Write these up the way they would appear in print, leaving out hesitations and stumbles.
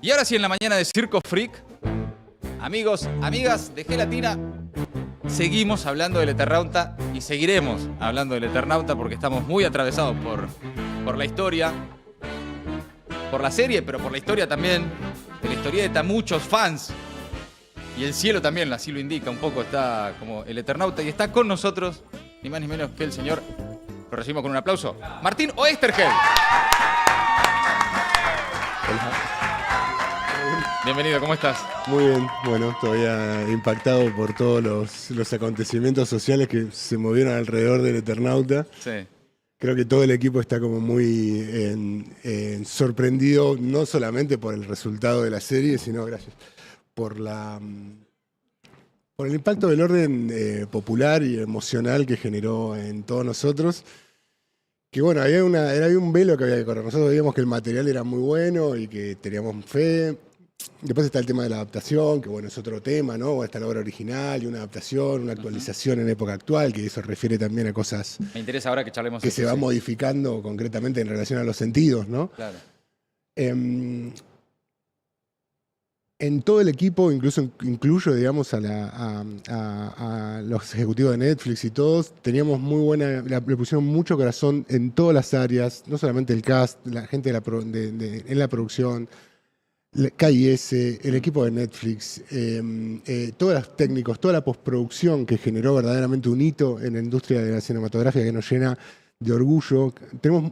Y ahora sí, en la mañana de Circo Freak, amigos, amigas de Gelatina, seguimos hablando del Eternauta y seguiremos hablando del Eternauta porque estamos muy atravesados por la historia, por la serie, pero por la historia también, de la historieta, muchos fans. Y el cielo también, así lo indica un poco, está como el Eternauta y está con nosotros, ni más ni menos que el señor, lo recibimos con un aplauso, Martín Oesterheld. Bienvenido, ¿cómo estás? Muy bien, bueno, todavía impactado por todos los acontecimientos sociales que se movieron alrededor del Eternauta. Sí. Creo que todo el equipo está como muy sorprendido, no solamente por el resultado de la serie, sino, gracias, por el impacto del orden popular y emocional que generó en todos nosotros. Que bueno, había un velo que había que correr. Nosotros veíamos que el material era muy bueno y que teníamos fe. Después está el tema de la adaptación, que bueno, es otro tema, ¿no? Está la obra original y una adaptación, una actualización en época actual, que eso refiere también a cosas Me interesa ahora que charlemos que eso, se van sí. modificando concretamente en relación a los sentidos, ¿no? Claro. En todo el equipo, incluyo, digamos, a los ejecutivos de Netflix y todos, teníamos muy buena, le pusieron mucho corazón en todas las áreas, no solamente el cast, la gente en la producción, KIS, el equipo de Netflix, todos los técnicos, toda la postproducción que generó verdaderamente un hito en la industria de la cinematografía que nos llena de orgullo. Tenemos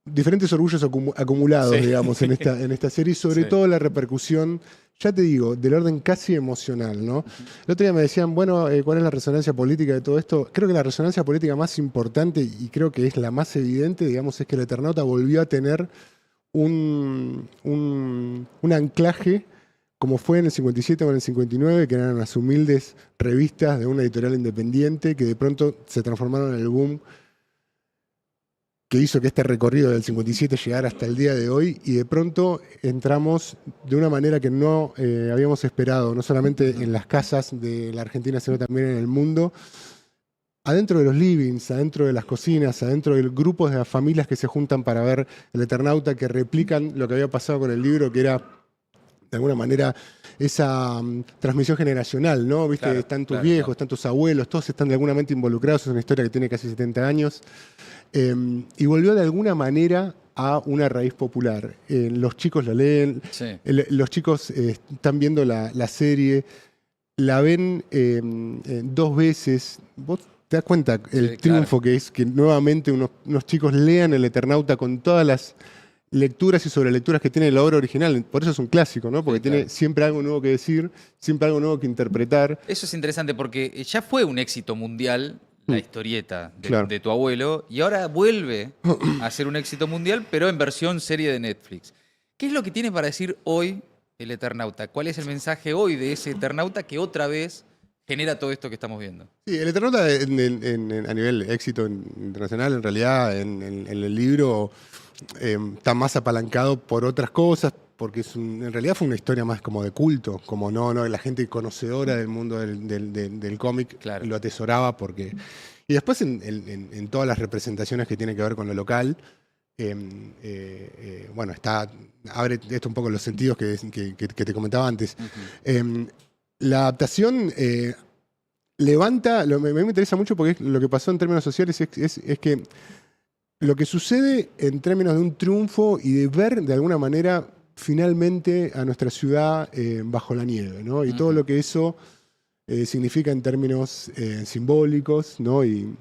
diferentes orgullos acumulados, Sí. digamos, en esta serie, y sobre Sí. todo la repercusión, ya te digo, del orden casi emocional, ¿no? El otro día me decían, bueno, ¿cuál es la resonancia política de todo esto? Creo que la resonancia política más importante, y creo que es la más evidente, digamos, es que el Eternauta volvió a tener un anclaje, como fue en el 57 o en el 59, que eran las humildes revistas de una editorial independiente, que de pronto se transformaron en el boom que hizo que este recorrido del 57 llegara hasta el día de hoy, y de pronto entramos de una manera que no habíamos esperado, no solamente en las casas de la Argentina, sino también en el mundo, adentro de los livings, adentro de las cocinas, adentro de grupos de las familias que se juntan para ver el Eternauta, que replican lo que había pasado con el libro, que era, de alguna manera, esa transmisión generacional, ¿no? ¿Viste? Claro, Están tus claro, viejos, claro. están tus abuelos, todos están de alguna manera involucrados, es una historia que tiene casi 70 años. Y volvió de alguna manera a una raíz popular. Los chicos la leen, Sí. los chicos están viendo la serie, la ven 2 veces. Vos te das cuenta el Sí, triunfo que es que nuevamente unos chicos lean el Eternauta con todas las lecturas y sobrelecturas que tiene la obra original. Por eso es un clásico, ¿no? Porque Sí, tiene claro. siempre algo nuevo que decir, siempre algo nuevo que interpretar. Eso es interesante porque ya fue un éxito mundial la historieta Claro. de tu abuelo y ahora vuelve a ser un éxito mundial, pero en versión serie de Netflix. ¿Qué es lo que tiene para decir hoy el Eternauta? ¿Cuál es el mensaje hoy de ese Eternauta que otra vez genera todo esto que estamos viendo? Sí, el Eternauta a nivel éxito internacional, en realidad, en el libro, está más apalancado por otras cosas, porque en realidad fue una historia más como de culto, como no, la gente conocedora del mundo del cómic Claro. lo atesoraba porque... Y después en todas las representaciones que tienen que ver con lo local, bueno, abre esto un poco los sentidos que te comentaba antes. La adaptación levanta, a mí me interesa mucho porque lo que pasó en términos sociales es que lo que sucede en términos de un triunfo y de ver de alguna manera finalmente a nuestra ciudad bajo la nieve, ¿no? Y todo lo que eso significa en términos simbólicos, ¿no? Y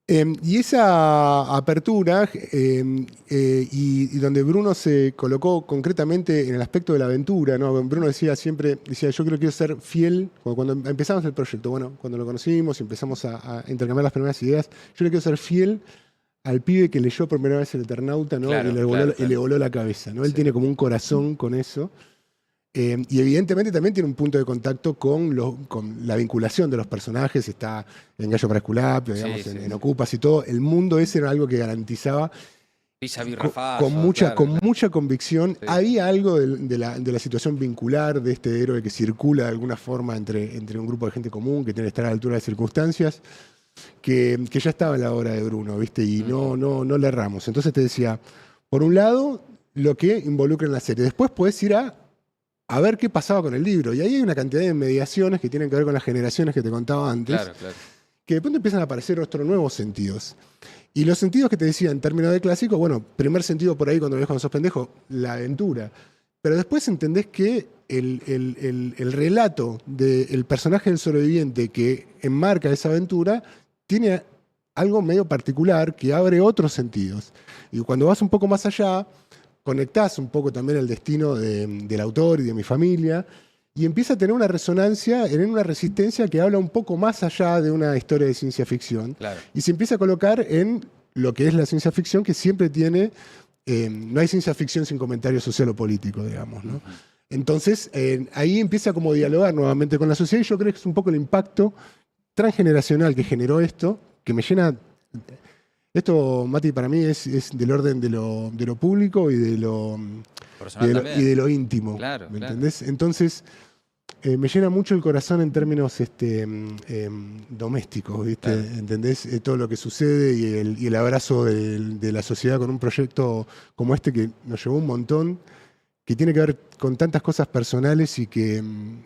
esa apertura y donde Bruno se colocó concretamente en el aspecto de la aventura, ¿no? Bruno decía, yo quiero ser fiel, cuando empezamos el proyecto, bueno, cuando lo conocimos y empezamos a intercambiar las primeras ideas, yo le quiero ser fiel al pibe que leyó por primera vez el Eternauta, ¿no? Claro, y le claro. voló la cabeza, ¿no? Él Sí. tiene como un corazón con eso. Y evidentemente también tiene un punto de contacto con la vinculación de los personajes. Está en Gallo para Esculapio, digamos, Sí, en Ocupas y todo. El mundo ese era algo que garantizaba Pisa con, birrafazo, mucha claro. convicción. Sí. Había algo de la situación vincular de este héroe que circula de alguna forma entre un grupo de gente común que tiene que estar a la altura de circunstancias, que ya estaba en la obra de Bruno, ¿viste? Y no le erramos. Entonces te decía, por un lado, lo que involucra en la serie. Después podés ir a ver qué pasaba con el libro. Y ahí hay una cantidad de mediaciones que tienen que ver con las generaciones que te contaba antes, Claro, claro. que de pronto empiezan a aparecer otros nuevos sentidos. Y los sentidos que te decía en términos de clásico, bueno, primer sentido por ahí cuando ves cuando sos pendejo, la aventura. Pero después entendés que el relato del personaje del sobreviviente que enmarca esa aventura tiene algo medio particular que abre otros sentidos. Y cuando vas un poco más allá, conectás un poco también el destino del autor y de mi familia, y empieza a tener una resonancia en una resistencia que habla un poco más allá de una historia de ciencia ficción. Claro. Y se empieza a colocar en lo que es la ciencia ficción, que siempre tiene, no hay ciencia ficción sin comentario social o político, digamos, ¿no? Entonces, ahí empieza como a dialogar nuevamente con la sociedad, y yo creo que es un poco el impacto transgeneracional que generó esto, que me llena. Esto, Mati, para mí es del orden de lo público y de lo Personal también. y de lo íntimo. Claro, ¿Me claro. entendés? Entonces, me llena mucho el corazón en términos domésticos, ¿viste? Claro. ¿Entendés? Todo lo que sucede y el abrazo de la sociedad con un proyecto como este que nos llevó un montón, que tiene que ver con tantas cosas personales y que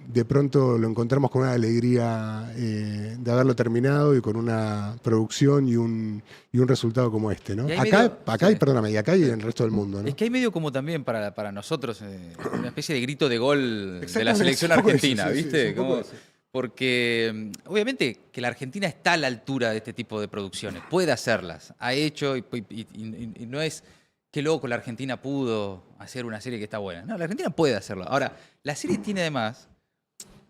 de pronto lo encontramos con una alegría de haberlo terminado y con una producción y un resultado como este, ¿no? Y ahí Acá, medio- acá sí. y perdóname, y acá y en el resto del mundo, ¿no? Es que hay medio como también para nosotros una especie de grito de gol de la Exactamente, selección es un poco argentina, eso, sí, sí, ¿viste? es un poco Como- eso. porque obviamente que la Argentina está a la altura de este tipo de producciones, puede hacerlas, ha hecho y no es que loco la Argentina pudo hacer una serie que está buena. No, la Argentina puede hacerlo. Ahora, la serie tiene además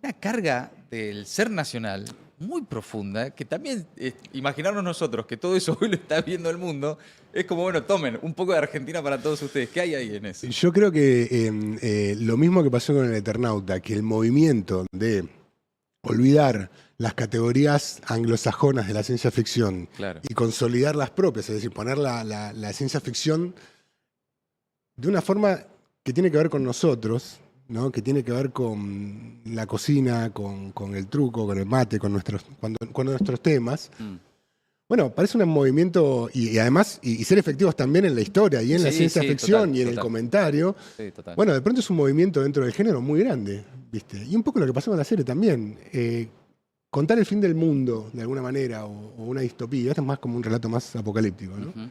una carga del ser nacional muy profunda, que también imaginarnos nosotros que todo eso hoy lo está viendo el mundo, es como, bueno, tomen un poco de Argentina para todos ustedes. ¿Qué hay ahí en eso? Yo creo que lo mismo que pasó con el Eternauta, que el movimiento de olvidar las categorías anglosajonas de la ciencia ficción Claro. y consolidar las propias, es decir, poner la ciencia ficción de una forma que tiene que ver con nosotros, ¿no? Que tiene que ver con la cocina, con el truco, con el mate, con nuestros temas. Mm. Bueno, parece un movimiento y además y ser efectivos también en la historia y en la Sí, ciencia sí, ficción total, y en el total. comentario. Sí, total. Bueno, de pronto es un movimiento dentro del género muy grande, ¿viste? Y un poco lo que pasó con la serie también. Contar el fin del mundo, de alguna manera, o una distopía, esto es más como un relato más apocalíptico, ¿no? Ujú.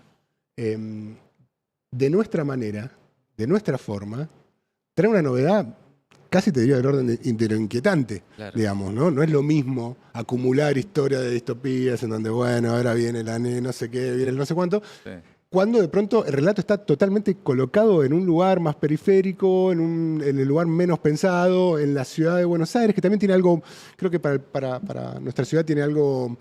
De nuestra manera, de nuestra forma, trae una novedad, casi te diría del orden de lo inquietante, Claro. digamos, ¿no? No es lo mismo acumular historias de distopías en donde, bueno, ahora viene la no sé qué, viene el no sé cuánto, Sí. cuando de pronto el relato está totalmente colocado en un lugar más periférico, en el lugar menos pensado, en la ciudad de Buenos Aires, que también tiene algo, creo que para nuestra ciudad tiene algo,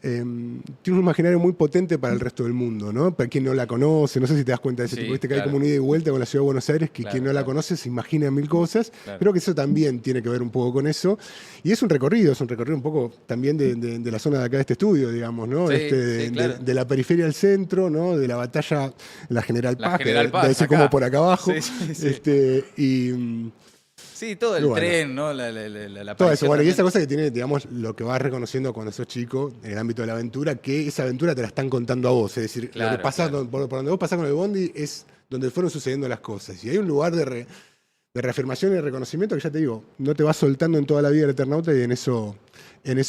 tiene un imaginario muy potente para el resto del mundo, ¿no? Para quien no la conoce, no sé si te das cuenta de ese Sí, tipo, viste que hay claro. como una ida y vuelta con la ciudad de Buenos Aires, que Claro, quien no la claro. conoce se imagina mil cosas. Claro. Creo que eso también tiene que ver un poco con eso. Y es un recorrido un poco también de la zona de acá de este estudio, digamos, ¿no? Sí, De, sí, claro. de la periferia al centro, ¿no? De la batalla, la General La Paz, General que Paz, debe ser acá. como por acá abajo. Sí, sí, sí. Sí, todo el y bueno. tren, ¿no? La Todo aparición eso, bueno, y esa también. cosa que tiene, digamos, lo que vas reconociendo cuando sos chico en el ámbito de la aventura, que esa aventura te la están contando a vos. Es decir, lo Claro, que pasa, claro. por donde vos pasás con el bondi es donde fueron sucediendo las cosas. Y hay un lugar de reafirmación y de reconocimiento que ya te digo, no te va soltando en toda la vida el Eternauta y en eso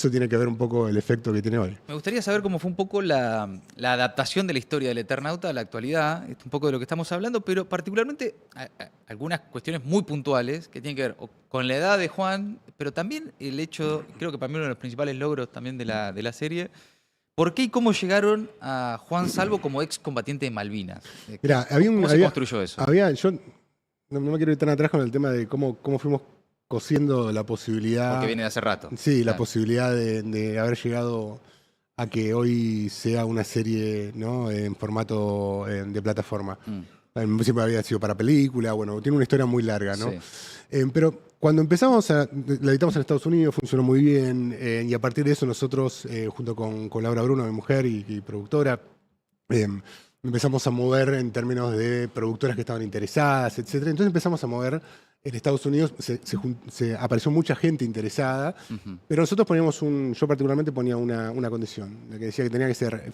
tiene que ver un poco el efecto que tiene hoy. Me gustaría saber cómo fue un poco la adaptación de la historia del Eternauta a la actualidad, es un poco de lo que estamos hablando, pero particularmente algunas cuestiones muy puntuales que tienen que ver con la edad de Juan, pero también el hecho, creo que para mí uno de los principales logros también de la serie, ¿por qué y cómo llegaron a Juan Salvo como excombatiente de Malvinas? Mirá, ¿Cómo se construyó eso? Yo no me quiero ir tan atrás con el tema de cómo fuimos cosiendo la posibilidad. Porque viene de hace rato. Sí, la Claro. posibilidad de haber llegado a que hoy sea una serie, ¿no? En formato de plataforma. Siempre había sido para película, bueno, tiene una historia muy larga, ¿no? Sí. Pero cuando empezamos, la editamos en Estados Unidos, funcionó muy bien, y a partir de eso nosotros, junto con Laura Bruno, mi mujer y productora, empezamos a mover en términos de productoras que estaban interesadas, etcétera. Entonces empezamos a mover en Estados Unidos, se apareció mucha gente interesada, Ujú. pero nosotros poníamos yo particularmente ponía una condición, la que decía que tenía que ser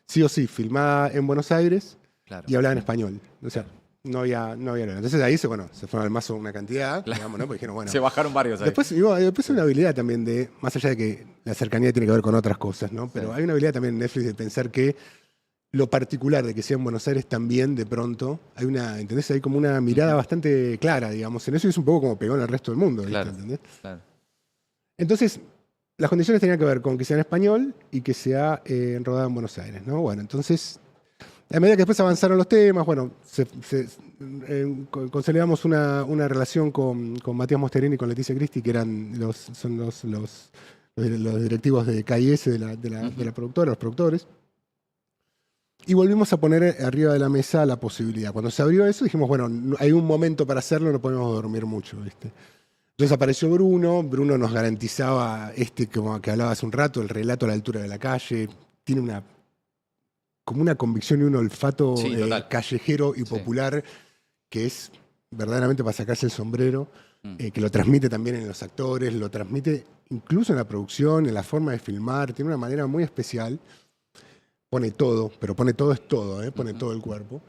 sí o sí filmada en Buenos Aires Claro. y hablaban español. O sea, no había nada. Entonces ahí se fueron al mazo una cantidad, digamos, ¿no? Porque dijeron, bueno. Se bajaron varios ahí. Después hay una habilidad también de, más allá de que la cercanía tiene que ver con otras cosas, ¿no? Pero hay una habilidad también en Netflix de pensar que lo particular de que sea en Buenos Aires también, de pronto, ¿entendés? Hay como una mirada bastante clara, digamos, en eso, y es un poco como pegó en el resto del mundo, ¿viste? Claro, ¿Entendés? claro. Entonces, las condiciones tenían que ver con que sea en español y que sea rodada en Buenos Aires, ¿no? Bueno, entonces, a medida que después avanzaron los temas, bueno, consolidamos una relación con Matías Mosterini y con Leticia Cristi, que son los directivos de KIS, de la productora, los productores. Y volvimos a poner arriba de la mesa la posibilidad. Cuando se abrió eso, dijimos, bueno, hay un momento para hacerlo, no podemos dormir mucho, ¿viste? Entonces apareció Bruno nos garantizaba como que hablaba hace un rato, el relato a la altura de la calle, tiene como una convicción y un olfato callejero y popular que es verdaderamente para sacarse el sombrero, que lo transmite también en los actores, lo transmite incluso en la producción, en la forma de filmar, tiene una manera muy especial. Pone todo, pero pone todo es todo, pone todo el cuerpo.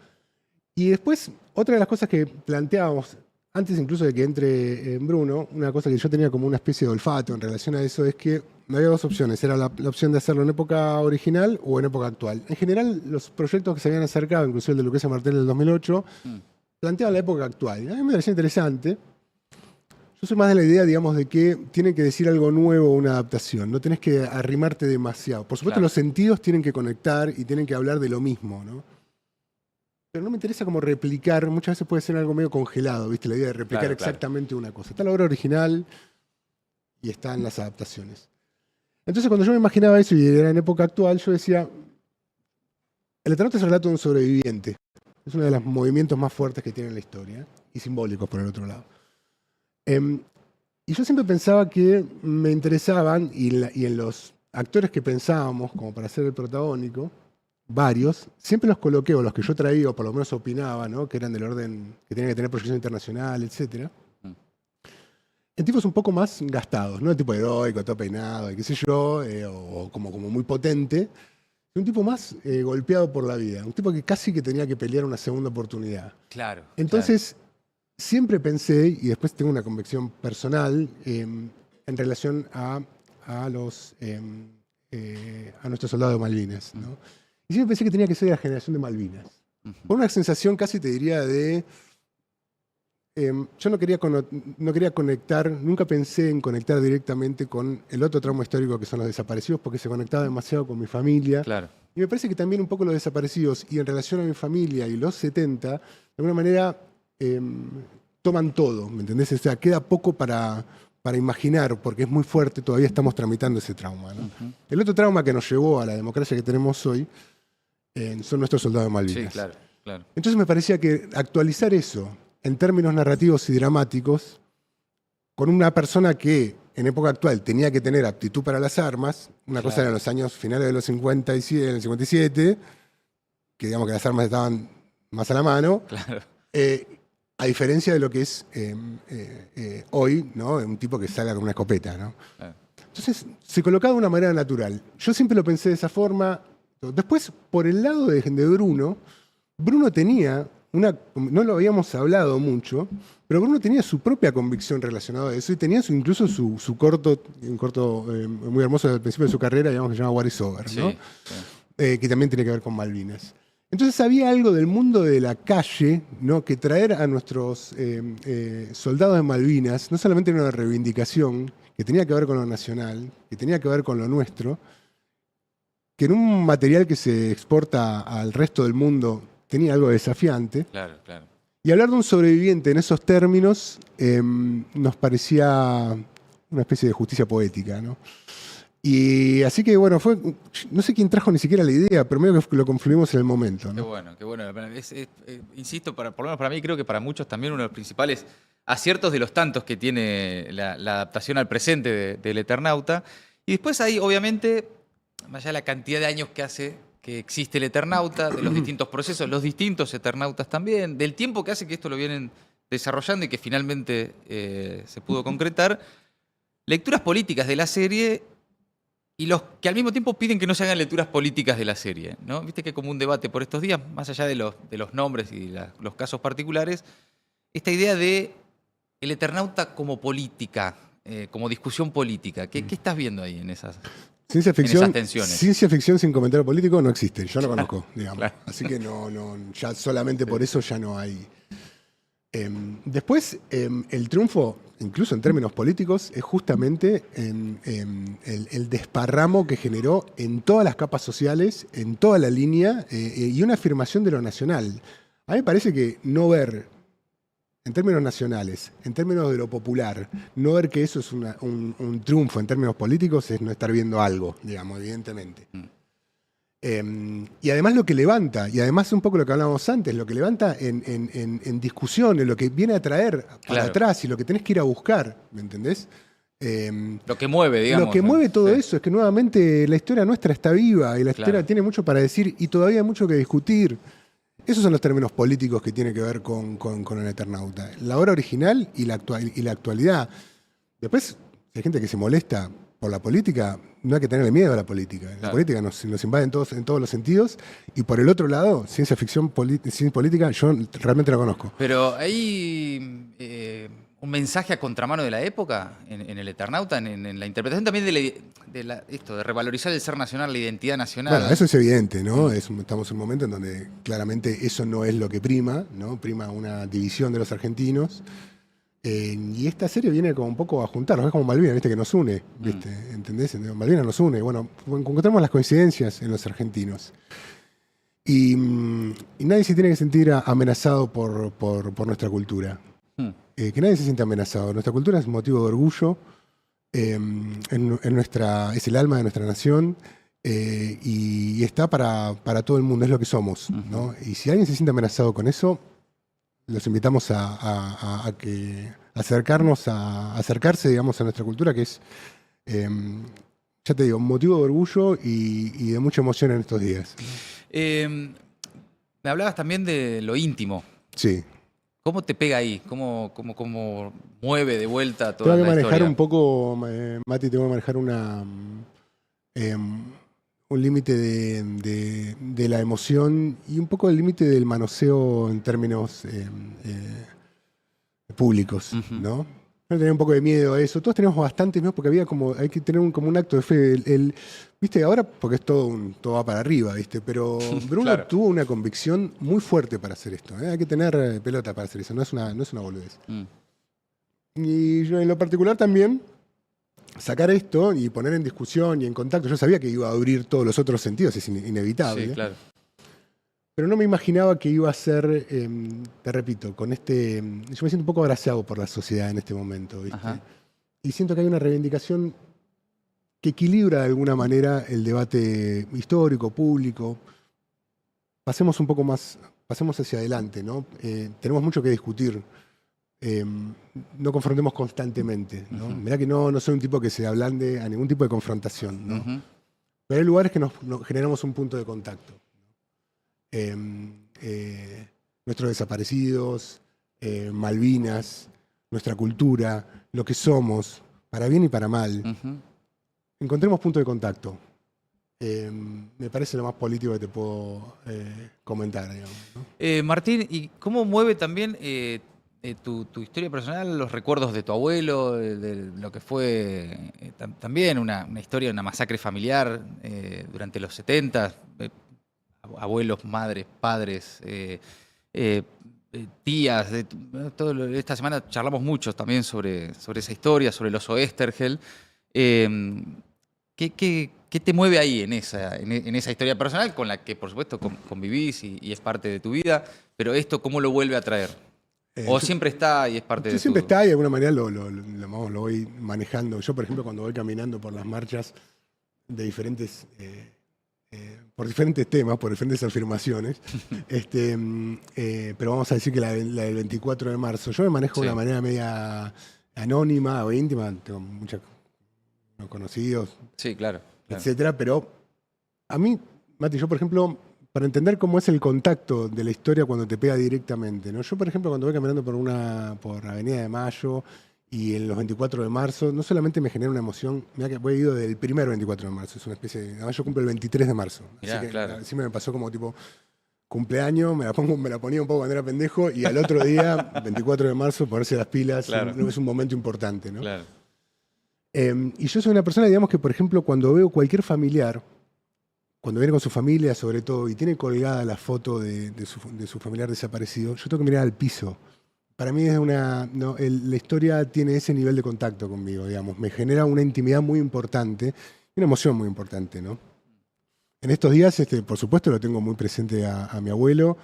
Y después, otra de las cosas que planteábamos, antes incluso de que entre en Bruno, una cosa que yo tenía como una especie de olfato en relación a eso, es que había dos opciones. Era la opción de hacerlo en época original o en época actual. En general, los proyectos que se habían acercado, incluso el de Lucrecia Martel del 2008, planteaban la época actual. A mí me parecía interesante. Yo soy más de la idea, digamos, de que tiene que decir algo nuevo una adaptación. No tenés que arrimarte demasiado. Por supuesto, los sentidos tienen que conectar y tienen que hablar de lo mismo, ¿no? Pero no me interesa como replicar. Muchas veces puede ser algo medio congelado, ¿viste? La idea de replicar exactamente una cosa. Está la obra original y están las adaptaciones. Entonces, cuando yo me imaginaba eso y era en época actual, yo decía, el Eternauta es el relato de un sobreviviente. Es uno de los movimientos más fuertes que tiene la historia y simbólicos por el otro lado. Y yo siempre pensaba que me interesaban, y en los actores que pensábamos como para ser el protagónico, varios, siempre los coloqué, o los que yo traía, o por lo menos opinaba, ¿no? Que eran del orden que tenían que tener proyección internacional, etc. En tipos un poco más gastados, ¿no? El tipo heroico, todo peinado, y qué sé yo, o como muy potente. Un tipo más golpeado por la vida, un tipo que casi que tenía que pelear una segunda oportunidad. Claro. Entonces, siempre pensé, y después tengo una convicción personal, en relación a nuestros soldados de Malvinas, ¿no? Y siempre pensé que tenía que ser de la generación de Malvinas. Por una sensación casi te diría de... yo no quería conectar, nunca pensé en conectar directamente con el otro trauma histórico que son los desaparecidos, porque se conectaba demasiado con mi familia. Claro. Y me parece que también un poco los desaparecidos, y en relación a mi familia y los 70, de alguna manera toman todo, ¿me entendés? O sea, queda poco para imaginar, porque es muy fuerte, todavía estamos tramitando ese trauma, ¿no? El otro trauma que nos llevó a la democracia que tenemos hoy son nuestros soldados de Malvinas. Sí, claro. Entonces me parecía que actualizar eso en términos narrativos y dramáticos, con una persona que en época actual tenía que tener aptitud para las armas, una cosa era en los años finales de los 57, en el 57, que digamos que las armas estaban más a la mano, a diferencia de lo que es hoy, ¿no? Un tipo que salga con una escopeta, ¿no? Entonces se colocaba de una manera natural. Yo siempre lo pensé de esa forma. Después, por el lado de Bruno tenía no lo habíamos hablado mucho, pero Bruno tenía su propia convicción relacionada a eso y tenía incluso un corto muy hermoso al principio de su carrera, digamos, que se llama What is Over, ¿no? Que también tiene que ver con Malvinas. Entonces había algo del mundo de la calle, ¿no? Que traer a nuestros soldados de Malvinas no solamente era una reivindicación que tenía que ver con lo nacional, que tenía que ver con lo nuestro, que en un material que se exporta al resto del mundo tenía algo desafiante. Claro. Y hablar de un sobreviviente en esos términos nos parecía una especie de justicia poética, ¿no? Y así que, bueno, no sé quién trajo ni siquiera la idea, pero medio que lo confluimos en el momento, ¿no? Qué bueno. Insisto, por lo menos para mí, creo que para muchos también uno de los principales aciertos de los tantos que tiene la adaptación al presente del Eternauta. Y después hay, obviamente, más allá de la cantidad de años que hace que existe el Eternauta, de los distintos procesos, los distintos Eternautas también, del tiempo que hace que esto lo vienen desarrollando y que finalmente se pudo concretar, lecturas políticas de la serie y los que al mismo tiempo piden que no se hagan lecturas políticas de la serie, ¿no? Viste que hay como un debate por estos días, más allá de los nombres y los casos particulares, esta idea de el Eternauta como política, como discusión política. ¿Qué estás viendo ahí en esas, Ciencia en ficción, esas tensiones? ciencia ficción sin comentario político no existe, yo no conozco, digamos. Claro. Así que ya solamente por eso ya no hay. Después, el triunfo, incluso en términos políticos, es justamente el desparramo que generó en todas las capas sociales, en toda la línea, y una afirmación de lo nacional. A mí me parece que no ver, en términos nacionales, en términos de lo popular, no ver que eso es un triunfo en términos políticos es no estar viendo algo, digamos, evidentemente. Y además lo que levanta, y además un poco lo que hablábamos antes, lo que levanta en discusión, en lo que viene a traer para atrás y lo que tenés que ir a buscar, ¿me entendés? Lo que mueve, digamos. Lo que mueve todo eso es que nuevamente la historia nuestra está viva y la historia tiene mucho para decir y todavía hay mucho que discutir. Esos son los términos políticos que tienen que ver con el Eternauta. La obra original y la actualidad. Después, si hay gente que se molesta por la política, no hay que tenerle miedo a la política. La política nos invade en todos los sentidos. Y por el otro lado, ciencia ficción sin política, yo realmente no conozco. Pero hay un mensaje a contramano de la época en el Eternauta, en la interpretación también de revalorizar el ser nacional, la identidad nacional. Bueno, eso es evidente, ¿no? Estamos en un momento en donde claramente eso no es lo que prima, ¿no? Prima una división de los argentinos. Y esta serie viene como un poco a juntarnos, es como Malvinas, ¿viste? Que nos une, ¿viste? ¿Entendés? Malvinas nos une. Bueno, encontramos las coincidencias en los argentinos. Y nadie se tiene que sentir amenazado por nuestra cultura. Que nadie se sienta amenazado. Nuestra cultura es un motivo de orgullo, es el alma de nuestra nación y está para todo el mundo, es lo que somos, ¿no? Y si alguien se siente amenazado con eso, los invitamos a acercarse, digamos, a nuestra cultura, que es, ya te digo, un motivo de orgullo y de mucha emoción en estos días. Me hablabas también de lo íntimo. Sí. ¿Cómo te pega ahí? ¿Cómo mueve de vuelta toda la historia? Tengo que manejar un poco, Mati, tengo que manejar un límite de la emoción y un poco el límite del manoseo en términos públicos, ¿no? Yo tenía un poco de miedo a eso. Todos teníamos bastante miedo porque hay que tener como un acto de fe. ¿Viste? Ahora, porque es todo va para arriba, ¿viste? Pero Bruno tuvo una convicción muy fuerte para hacer esto. Hay que tener pelota para hacer eso, no es una boludez. Y yo en lo particular también, sacar esto y poner en discusión y en contacto, yo sabía que iba a abrir todos los otros sentidos, es inevitable. Sí, claro. Pero no me imaginaba que iba a ser, te repito, yo me siento un poco abraçado por la sociedad en este momento, ¿viste? Y siento que hay una reivindicación que equilibra de alguna manera el debate histórico, público. Pasemos hacia adelante, ¿no? Tenemos mucho que discutir. No confrontemos constantemente, ¿no? Mirá que no soy un tipo que se ablande a ningún tipo de confrontación, ¿no? Pero hay lugares que nos generamos un punto de contacto. Nuestros desaparecidos, Malvinas, nuestra cultura, lo que somos, para bien y para mal. Encontremos punto de contacto. Me parece lo más político que te puedo comentar, digamos, ¿no? Martín, ¿y cómo mueve también tu historia personal, los recuerdos de tu abuelo, de lo que fue también una historia, una masacre familiar durante los 70, abuelos, madres, padres, tías? Esta semana charlamos mucho también sobre esa historia, sobre el oso Estergel. ¿Qué te mueve ahí en esa historia personal con la que, por supuesto, convivís y es parte de tu vida? Pero esto, ¿cómo lo vuelve a traer? ¿O siempre está y es parte de tu...? Siempre está y de alguna manera lo voy manejando. Yo, por ejemplo, cuando voy caminando por las marchas de diferentes... por diferentes temas, por diferentes afirmaciones, pero vamos a decir que la del 24 de marzo, yo me manejo de una manera media anónima o íntima, tengo muchos conocidos, sí, claro. etcétera, pero a mí, Mati, yo por ejemplo, para entender cómo es el contacto de la historia cuando te pega directamente, ¿no? Yo, por ejemplo, cuando voy caminando por Avenida de Mayo Y en los 24 de marzo, no solamente me genera una emoción, mira que voy ido del primer 24 de marzo, es una especie de. Además, yo cumplo el 23 de marzo. Mirá, Así que claro. siempre me pasó como tipo cumpleaños, me la ponía un poco cuando era pendejo, y al otro día, 24 de marzo, ponerse las pilas, Claro. es un momento importante, ¿no? Claro. Y yo soy una persona, digamos que, por ejemplo, cuando veo cualquier familiar, cuando viene con su familia, sobre todo, y tiene colgada la foto de su familiar desaparecido, yo tengo que mirar al piso. Para mí es una. No, la historia tiene ese nivel de contacto conmigo, digamos. Me genera una intimidad muy importante y una emoción muy importante, ¿no? En estos días, por supuesto, lo tengo muy presente a mi abuelo,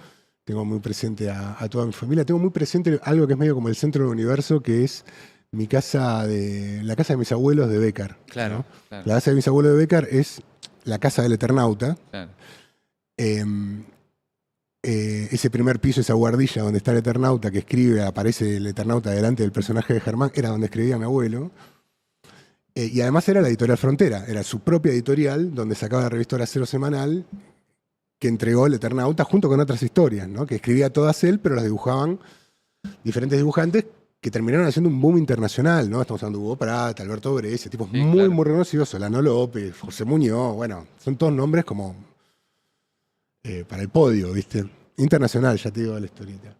tengo muy presente a toda mi familia, tengo muy presente algo que es medio como el centro del universo, que es la casa de mis abuelos de Bécar. Claro, ¿no? claro. La casa de mis abuelos de Bécar es la casa del Eternauta. Claro. Ese primer piso, esa guardilla donde está el Eternauta, que escribe, aparece el Eternauta delante del personaje de Germán, era donde escribía mi abuelo. Y además era la editorial Frontera, era su propia editorial, donde sacaba la revista Hora Cero semanal, que entregó el Eternauta junto con otras historias, ¿no? Que escribía todas él, pero las dibujaban diferentes dibujantes que terminaron haciendo un boom internacional, ¿no? Estamos hablando de Hugo Pratt, Alberto Brescia, tipos Sí, muy, claro. muy reconocidos, Solano López, José Muñoz, bueno, son todos nombres como para el podio, ¿viste? Internacional, ya te digo, de la historieta.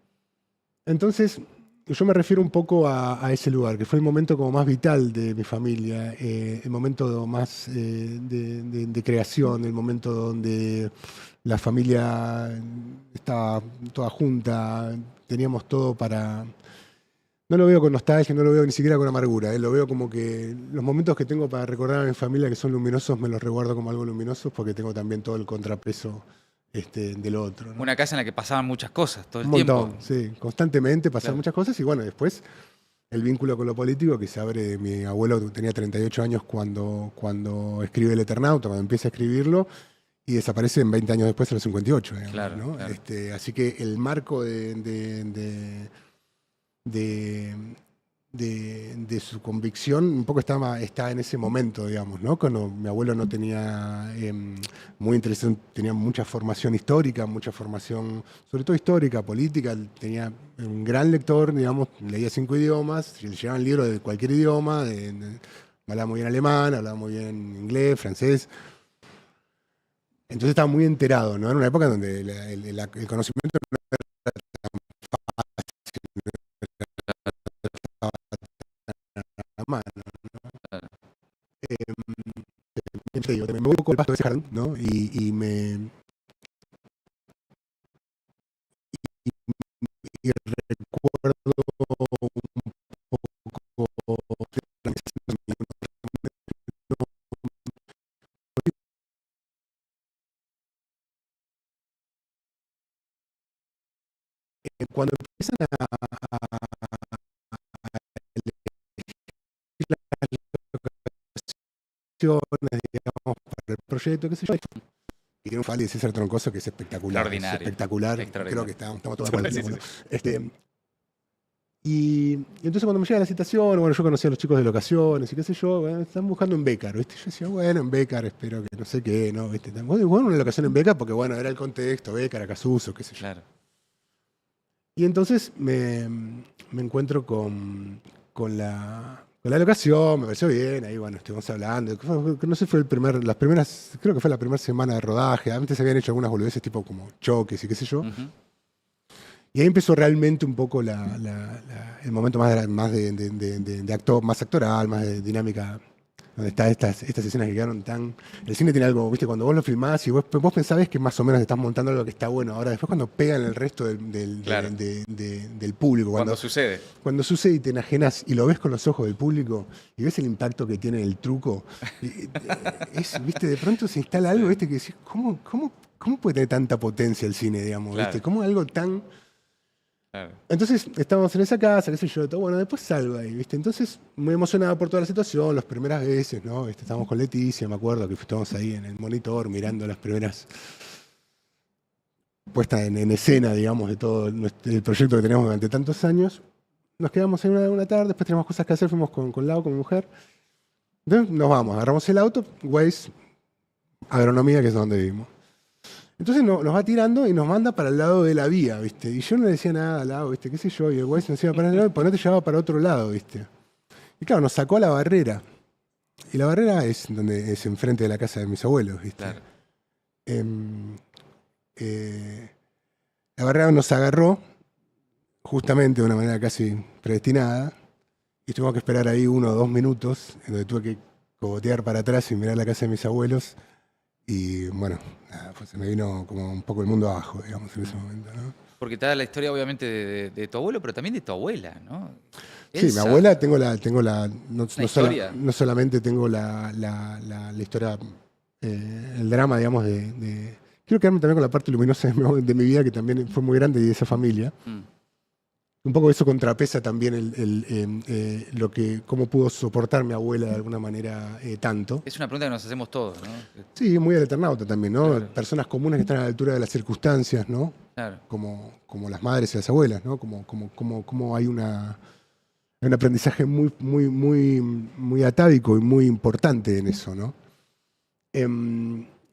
Entonces, yo me refiero un poco a ese lugar, que fue el momento como más vital de mi familia, el momento más de creación, el momento donde la familia estaba toda junta, teníamos todo para. No lo veo con nostalgia, no lo veo ni siquiera con amargura, lo veo como que los momentos que tengo para recordar a mi familia que son luminosos, me los recuerdo como algo luminoso porque tengo también todo el contrapeso del otro, ¿no? Una casa en la que pasaban muchas cosas todo el Un montón, tiempo. sí, constantemente pasan Claro. muchas cosas y bueno, después el vínculo con lo político que se abre, mi abuelo tenía 38 años cuando escribe El Eternauta, cuando empieza a escribirlo, y desaparece en 20 años después a los 58, digamos, Claro, ¿no? claro. Así que el marco de, de su convicción un poco está en ese momento, digamos, ¿no? Cuando mi abuelo no tenía muy interesante, tenía mucha formación histórica, mucha formación, sobre todo histórica, política, tenía un gran lector, digamos, leía 5 idiomas, le llegaban libros de cualquier idioma, hablaba muy bien alemán, hablaba muy bien inglés, francés. Entonces estaba muy enterado, ¿no? En una época donde el conocimiento mano. Te digo, me voy un poco el pasto de ese jardín, ¿no? Y recuerdo un poco cuando empiezan a elecciones, digamos, para el proyecto, qué sé yo, y tiene un Fali de César Troncoso que es espectacular. Es Extraordinario. espectacular. Extraordinario. Creo que estamos todos de acuerdo. Sí, sí, digamos, sí. ¿no? Y entonces cuando me llega la citación, bueno, yo conocí a los chicos de locaciones y qué sé yo, bueno, están buscando en Bécar, ¿viste? Yo decía, bueno, en Bécar, espero que no sé qué, ¿no? ¿Viste? Bueno, una locación en Bécar porque, bueno, era el contexto, Bécar, Acasuso, qué sé yo. Claro. Y entonces me encuentro con la locación, me pareció bien, ahí, bueno, estuvimos hablando. No sé, fue creo que fue la primera semana de rodaje, antes se habían hecho algunas boludeces tipo como choques y qué sé yo. Ujú. Y ahí empezó realmente un poco el momento más de actor, más actoral, más de dinámica, donde está estas escenas que quedaron tan. El cine tiene algo, viste, cuando vos lo filmás y vos pensabas que más o menos estás montando algo que está bueno. Ahora, después cuando pegan el resto Claro. del público, Cuando sucede. cuando sucede y te enajenas y lo ves con los ojos del público y ves el impacto que tiene el truco, viste, de pronto se instala algo, viste, que decís, ¿cómo puede tener tanta potencia el cine, digamos? Claro. ¿Viste? ¿Cómo algo tan. Claro. Entonces estábamos en esa casa, qué sé yo, todo. Bueno, después salgo ahí, ¿viste? Entonces, muy emocionado por toda la situación, las primeras veces, ¿no? Estábamos con Leticia, me acuerdo que estábamos ahí en el monitor mirando las primeras puestas en escena, digamos, de todo el proyecto que teníamos durante tantos años. Nos quedamos ahí una tarde, después teníamos cosas que hacer, fuimos con Lau, con mi mujer. Entonces nos vamos, agarramos el auto, Waze, agronomía, que es donde vivimos. Entonces nos va tirando y nos manda para el lado de la vía, ¿viste? Y yo no le decía nada al lado, ¿viste? ¿Qué sé yo? Y el Waze nos iba para el lado, pues no te llevaba para otro lado, ¿viste? Y claro, nos sacó a la barrera. Y la barrera es enfrente de la casa de mis abuelos, ¿viste? Claro. Em, la barrera nos agarró justamente de una manera casi predestinada y tuvimos que esperar ahí 1 o 2 minutos en donde tuve que cogotear para atrás y mirar la casa de mis abuelos y bueno, nada, pues se me vino como un poco el mundo abajo, digamos, en ese momento, ¿no? Porque está la historia, obviamente, de tu abuelo, pero también de tu abuela, ¿no? Sí, mi Elsa, abuela historia. no solamente tengo la historia, el drama, digamos, quiero quedarme también con la parte luminosa de mi vida, que también fue muy grande y de esa familia. Mm. Un poco eso contrapesa también cómo pudo soportar mi abuela de alguna manera tanto. Es una pregunta que nos hacemos todos, ¿no? Sí, muy al Eternauta también, ¿no? Claro. Personas comunes que están a la altura de las circunstancias, ¿no? Claro. Como las madres y las abuelas, ¿no? Como hay un aprendizaje muy atávico y muy importante en eso, ¿no?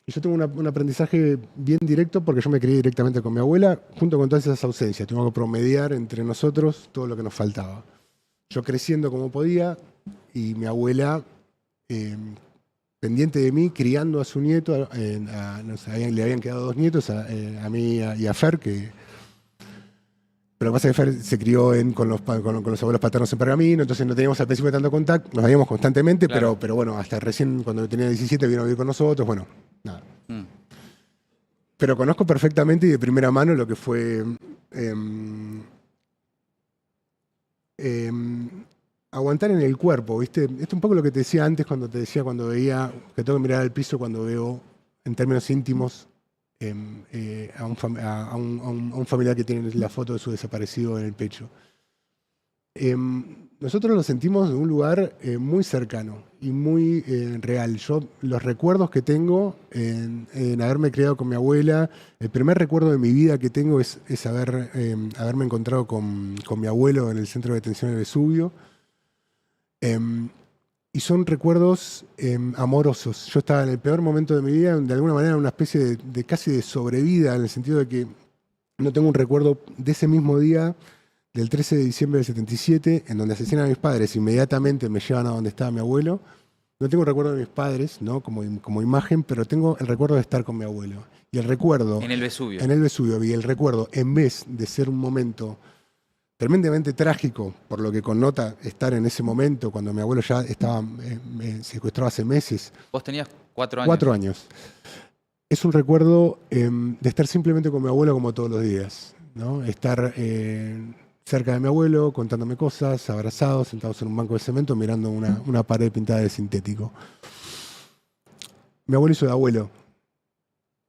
Y yo tengo un aprendizaje bien directo porque yo me crié directamente con mi abuela, junto con todas esas ausencias. Tuvimos que promediar entre nosotros todo lo que nos faltaba. Yo creciendo como podía y mi abuela pendiente de mí, criando a su nieto. Le habían quedado 2 nietos, a mí y a Fer, pero lo que pasa es que Fer se crió con los abuelos paternos en Pergamino, entonces no teníamos al principio tanto contacto, nos veíamos constantemente, Claro. pero bueno, hasta recién cuando tenía 17 vino a vivir con nosotros, bueno, nada. Mm. Pero conozco perfectamente y de primera mano lo que fue aguantar en el cuerpo, ¿viste? Esto es un poco lo que te decía antes cuando veía que tengo que mirar al piso cuando veo, en términos íntimos, a un familiar que tiene la foto de su desaparecido en el pecho. Nosotros lo sentimos de un lugar muy cercano y muy real. Yo los recuerdos que tengo en haberme criado con mi abuela, el primer recuerdo de mi vida que tengo es haberme encontrado con mi abuelo en el centro de detención del Vesubio. Y son recuerdos amorosos. Yo estaba en el peor momento de mi vida, de alguna manera en una especie de casi de sobrevida, en el sentido de que no tengo un recuerdo de ese mismo día, del 13 de diciembre del 77, en donde asesinan a mis padres, inmediatamente me llevan a donde estaba mi abuelo. No tengo recuerdo de mis padres, ¿no? como imagen, pero tengo el recuerdo de estar con mi abuelo. Y el recuerdo... En el Vesubio. En el Vesubio. Y el recuerdo, en vez de ser un momento tremendamente trágico, por lo que connota estar en ese momento, cuando mi abuelo ya estaba secuestrado hace meses. Vos tenías 4 años. 4 años. Es un recuerdo de estar simplemente con mi abuelo como todos los días, ¿no? Estar cerca de mi abuelo, contándome cosas, abrazados, sentados en un banco de cemento, mirando una pared pintada de sintético. Mi abuelo hizo de abuelo.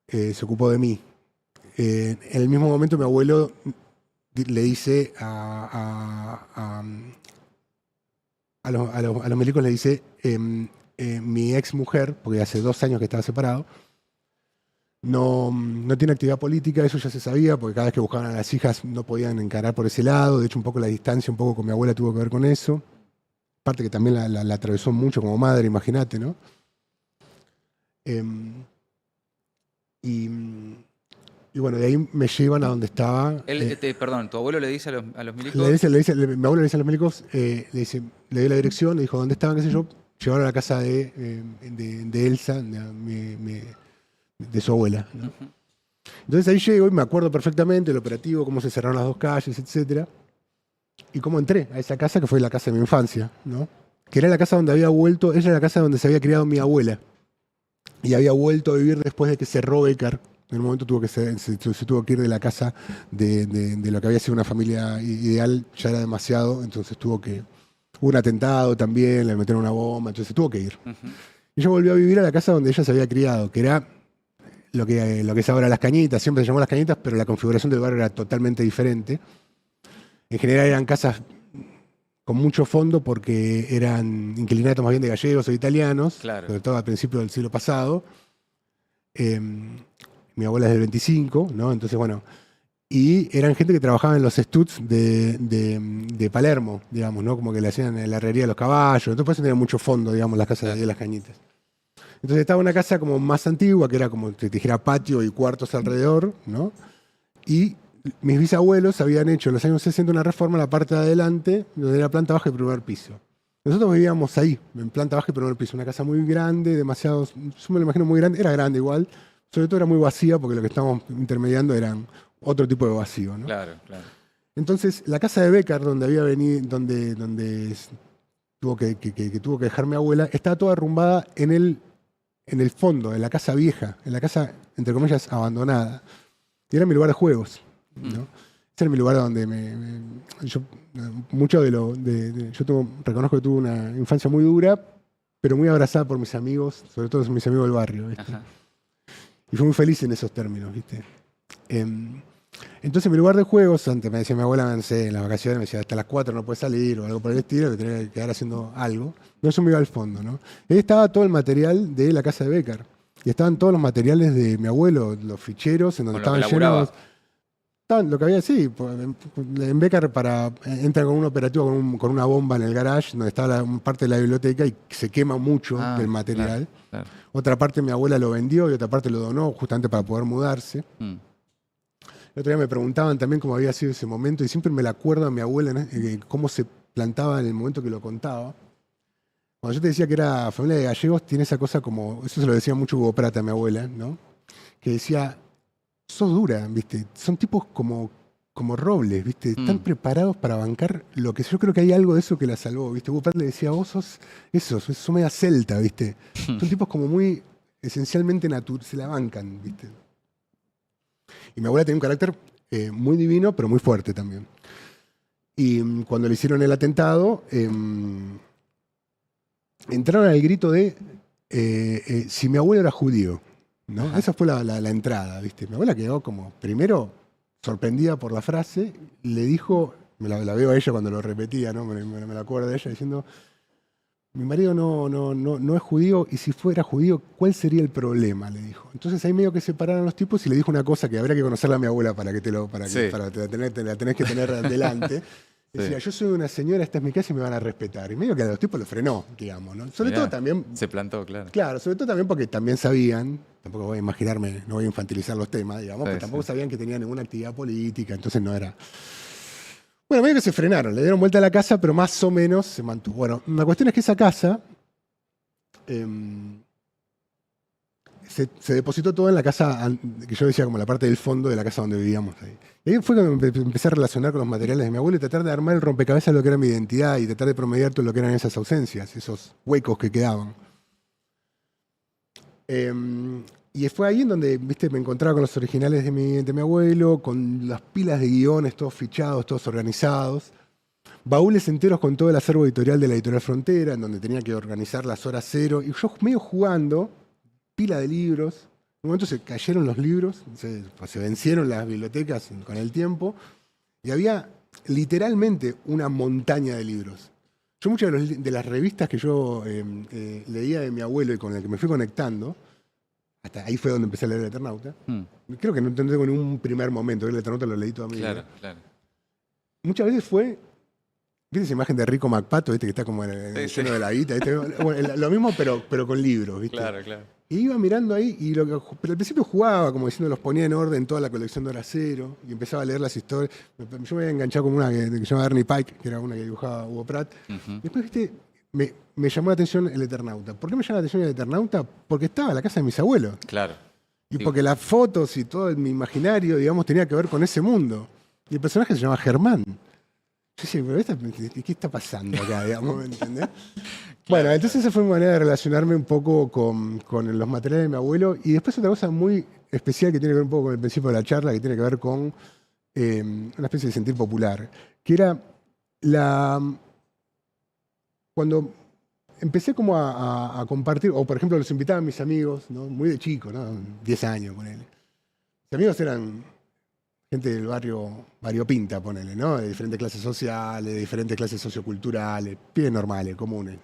Se ocupó de mí. En el mismo momento mi abuelo le dice a los milicos, le dice, mi ex mujer, porque hace 2 años que estaba separado, no tiene actividad política, eso ya se sabía, porque cada vez que buscaban a las hijas no podían encarar por ese lado. De hecho, un poco la distancia, un poco con mi abuela tuvo que ver con eso. Parte que también la atravesó mucho como madre, imagínate, ¿no? Y bueno, de ahí me llevan a donde estaba. Perdón, ¿tu abuelo le dice a los milicos? Mi abuelo le dice a los milicos, le dio la dirección, le dijo dónde estaban, qué sé yo. Llevaron a la casa de Elsa, de su abuela, ¿no? Uh-huh. Entonces ahí llego y me acuerdo perfectamente del operativo, cómo se cerraron las 2 calles, etcétera, y cómo entré a esa casa que fue la casa de mi infancia, ¿no? Que era la casa donde había vuelto, ella era la casa donde se había criado mi abuela, y había vuelto a vivir después de que cerró Becar. En un momento se tuvo que ir de la casa de lo que había sido una familia ideal, ya era demasiado, entonces hubo un atentado también, le metieron una bomba, entonces tuvo que ir. Uh-huh. Y ella volvió a vivir a la casa donde ella se había criado, que era lo que es ahora Las Cañitas, siempre se llamó Las Cañitas, pero la configuración del barrio era totalmente diferente. En general eran casas con mucho fondo porque eran inquilinatos más bien de gallegos o italianos, Claro. sobre todo al principio del siglo pasado. Mi abuela es del 25, ¿no? Entonces, bueno, y eran gente que trabajaba en los studs de Palermo, digamos, ¿no? Como que le hacían la herrería de los caballos, entonces por eso tenía mucho fondo, digamos, las casas de Las Cañitas. Entonces estaba una casa como más antigua, que era como, te dijera, patio y cuartos alrededor, ¿no? Y mis bisabuelos habían hecho en los años 60 una reforma en la parte de adelante, donde era planta baja y primer piso. Nosotros vivíamos ahí, en planta baja y primer piso, una casa muy grande, demasiado, yo me lo imagino muy grande, era grande igual, sobre todo era muy vacía porque lo que estábamos intermediando eran otro tipo de vacío, ¿no? Claro, claro. Entonces, la casa de Becker, donde había venido, donde tuvo que tuvo que dejar mi abuela, estaba toda arrumbada en el fondo, en la casa vieja, en la casa, entre comillas, abandonada. Y era mi lugar de juegos, ¿no? Ese era mi lugar donde yo, mucho reconozco que tuve una infancia muy dura, pero muy abrazada por mis amigos, sobre todo mis amigos del barrio, ¿viste? Ajá. Y fui muy feliz en esos términos, ¿viste? Entonces mi lugar de juegos, antes me decía mi abuela, no sé, en las vacaciones me decía, hasta las 4 no puedes salir o algo por el estilo, que tenía que quedar haciendo algo. No, yo me iba al fondo, ¿no? Y ahí estaba todo el material de la casa de Becker. Y estaban todos los materiales de mi abuelo, los ficheros, en donde Con lo que estaban laburaba. llenos. Lo que había, sí, en Becker entra con un operativo con una bomba en el garage, donde estaba parte de la biblioteca y se quema mucho del material. Claro. Otra parte mi abuela lo vendió y otra parte lo donó justamente para poder mudarse. El otro día me preguntaban también cómo había sido ese momento y siempre me la acuerdo a mi abuela, ¿no? Cómo se plantaba en el momento que lo contaba. Cuando yo te decía que era familia de gallegos, tiene esa cosa como, eso se lo decía mucho Hugo Pratt a mi abuela, ¿no? Que decía, sos dura, ¿viste? Son tipos como robles, ¿viste? Están preparados para bancar lo que yo creo que hay algo de eso que la salvó, ¿viste? Hugo Pratt le decía, vos sos media celta, ¿viste? Son tipos como muy esencialmente se la bancan, ¿viste? Y mi abuela tenía un carácter muy divino, pero muy fuerte también. Y cuando le hicieron el atentado, entraron al grito de si mi abuelo era judío, ¿no? Ajá. Esa fue la entrada, ¿viste? Mi abuela quedó como, primero, sorprendida por la frase, le dijo, la veo a ella cuando lo repetía, ¿no? Me la acuerdo de ella diciendo, mi marido no es judío, y si fuera judío, ¿cuál sería el problema? Le dijo. Entonces ahí medio que separaron los tipos y le dijo una cosa que habría que conocerla a mi abuela para que te la tenés que tener delante. Decía, yo soy una señora, esta es mi casa y me van a respetar. Y medio que a los tipos lo frenó, digamos, ¿no? Sobre todo también. Se plantó, claro. Claro, sobre todo también porque también sabían, tampoco voy a imaginarme, no voy a infantilizar los temas, digamos, pero tampoco sabían que tenían ninguna actividad política, entonces no era. Bueno, medio que se frenaron, le dieron vuelta a la casa, pero más o menos se mantuvo. Bueno, la cuestión es que esa casa se depositó todo en la casa, que yo decía como la parte del fondo de la casa donde vivíamos ahí. Y ahí fue cuando empecé a relacionar con los materiales de mi abuelo y tratar de armar el rompecabezas de lo que era mi identidad y tratar de promediar todo lo que eran esas ausencias, esos huecos que quedaban. Y fue ahí en donde, viste, me encontraba con los originales de mi abuelo, con las pilas de guiones, todos fichados, todos organizados. Baúles enteros con todo el acervo editorial de la Editorial Frontera, en donde tenía que organizar las horas cero. Y yo medio jugando, pila de libros. En un momento se cayeron los libros, se vencieron las bibliotecas con el tiempo. Y había literalmente una montaña de libros. Yo muchas de las revistas que yo leía de mi abuelo y con las que me fui conectando, hasta ahí fue donde empecé a leer El Eternauta. Creo que no tengo en un primer momento, El Eternauta lo leí toda mi vida. Claro. Muchas veces fue, ¿viste esa imagen de Rico MacPato, ¿viste? Que está como lleno de la guita, ¿viste? Bueno, lo mismo, pero con libros, ¿viste? Claro. Y iba mirando ahí, pero al principio jugaba, como diciendo, los ponía en orden toda la colección de Hora Cero, y empezaba a leer las historias. Yo me había enganchado con una que se llama Ernie Pike, que era una que dibujaba Hugo Pratt. Después, ¿viste? Me llamó la atención El Eternauta. ¿Por qué me llamó la atención El Eternauta? Porque estaba en la casa de mis abuelos. Claro. Y porque las fotos y todo mi imaginario, digamos, tenía que ver con ese mundo. Y el personaje se llama Germán. Yo decía, pero ¿qué está pasando acá, digamos? ¿Me entendés? Bueno, entonces esa fue mi manera de relacionarme un poco con los materiales de mi abuelo. Y después otra cosa muy especial que tiene que ver un poco con el principio de la charla, que tiene que ver con una especie de sentir popular, que era cuando empecé como a compartir, o por ejemplo los invitaba a mis amigos, ¿no? Muy de chico, ¿no? 10 años, ponele. Mis amigos eran gente del barrio Pinta, ponele, ¿no? De diferentes clases sociales, de diferentes clases socioculturales, pibes normales, comunes.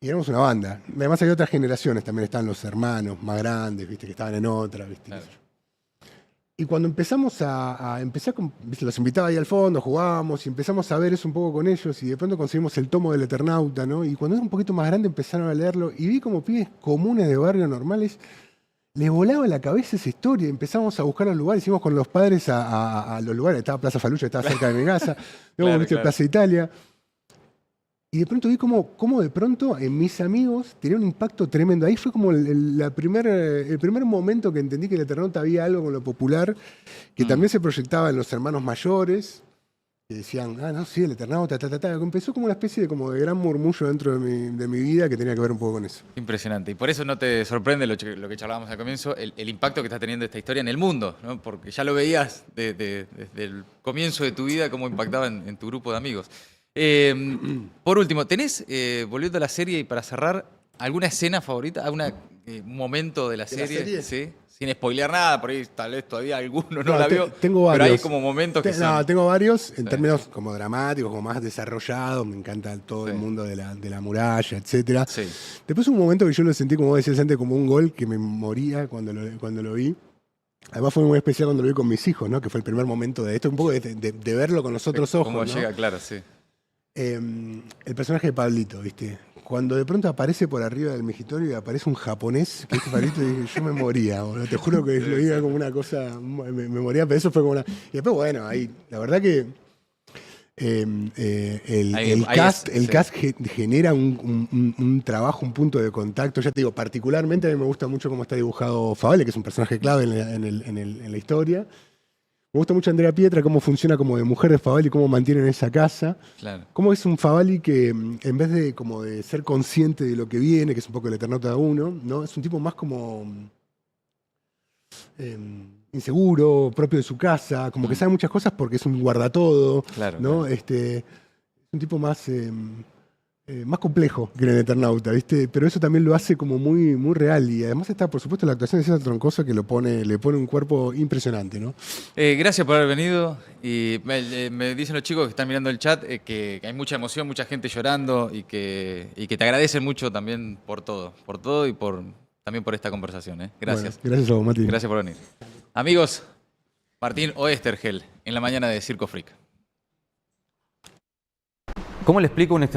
Y éramos una banda. Además hay otras generaciones, también estaban los hermanos más grandes, ¿viste? Que estaban en otra, ¿viste? Claro. Y cuando empezamos ¿viste? Los invitaba ahí al fondo, jugábamos y empezamos a ver eso un poco con ellos y de pronto conseguimos el tomo del Eternauta, ¿no? Y cuando era un poquito más grande empezaron a leerlo y vi como pibes comunes de barrios normales les volaba la cabeza esa historia. Empezamos a buscar los lugares, hicimos con los padres a los lugares. Estaba Plaza Faluya, estaba cerca de mi casa. Luego, Claro. Plaza Italia. Y de pronto vi cómo de pronto en mis amigos tenía un impacto tremendo. Ahí fue como el primer momento que entendí que el Eternauta había algo con lo popular, que también se proyectaba en los hermanos mayores, que decían, no, sí, el Eternauta, Empezó como una especie de gran murmullo dentro de mi vida que tenía que ver un poco con eso. Impresionante. Y por eso no te sorprende lo que charlábamos al comienzo, el impacto que está teniendo esta historia en el mundo, ¿no? Porque ya lo veías desde el comienzo de tu vida, cómo impactaba en tu grupo de amigos. Por último, ¿tenés, volviendo a la serie y para cerrar, alguna escena favorita, algún momento de la serie? ¿Sí? Sin spoilear nada, por ahí tal vez todavía alguno no la vio. Tengo varios. Pero hay como momentos que son... tengo varios en términos como dramáticos, como más desarrollados. Me encanta todo el mundo de la muralla, etcétera. Sí. Después un momento que yo lo sentí, como vos decías antes, como un gol que me moría cuando lo vi. Además fue muy especial cuando lo vi con mis hijos, ¿no? Que fue el primer momento de esto, un poco de verlo con los otros ojos. Cómo ¿no? llega, claro, sí. El personaje de Pablito, ¿viste? Cuando de pronto aparece por arriba del mejitorio y aparece un japonés, que es Pablito, y dije, yo me moría, boludo. Te juro que lo diga como una cosa, me moría, pero eso fue como una... Y después, bueno, ahí, la verdad que el cast genera un trabajo, un punto de contacto. Ya te digo, particularmente a mí me gusta mucho cómo está dibujado Favale, que es un personaje clave en la historia. Me gusta mucho Andrea Pietra, cómo funciona como de mujer de Favali, cómo mantienen esa casa. Claro. Cómo es un Favali que, en vez de ser consciente de lo que viene, que es un poco el Eternauta 1, ¿no? Es un tipo más como inseguro, propio de su casa, como que sabe muchas cosas porque es un guardatodo. Claro, ¿no? claro. Es un tipo más complejo que el Eternauta, ¿viste? Pero eso también lo hace como muy, muy real. Y además está, por supuesto, la actuación de César Troncoso que le pone un cuerpo impresionante, ¿no? Gracias por haber venido. Y me dicen los chicos que están mirando el chat que hay mucha emoción, mucha gente llorando y que te agradecen mucho también por todo y también por esta conversación. Gracias. Bueno, gracias a vos, Mati. Gracias por venir. Amigos, Martín Oesterhel en la mañana de Circo Freak. ¿Cómo le explico a un extranjero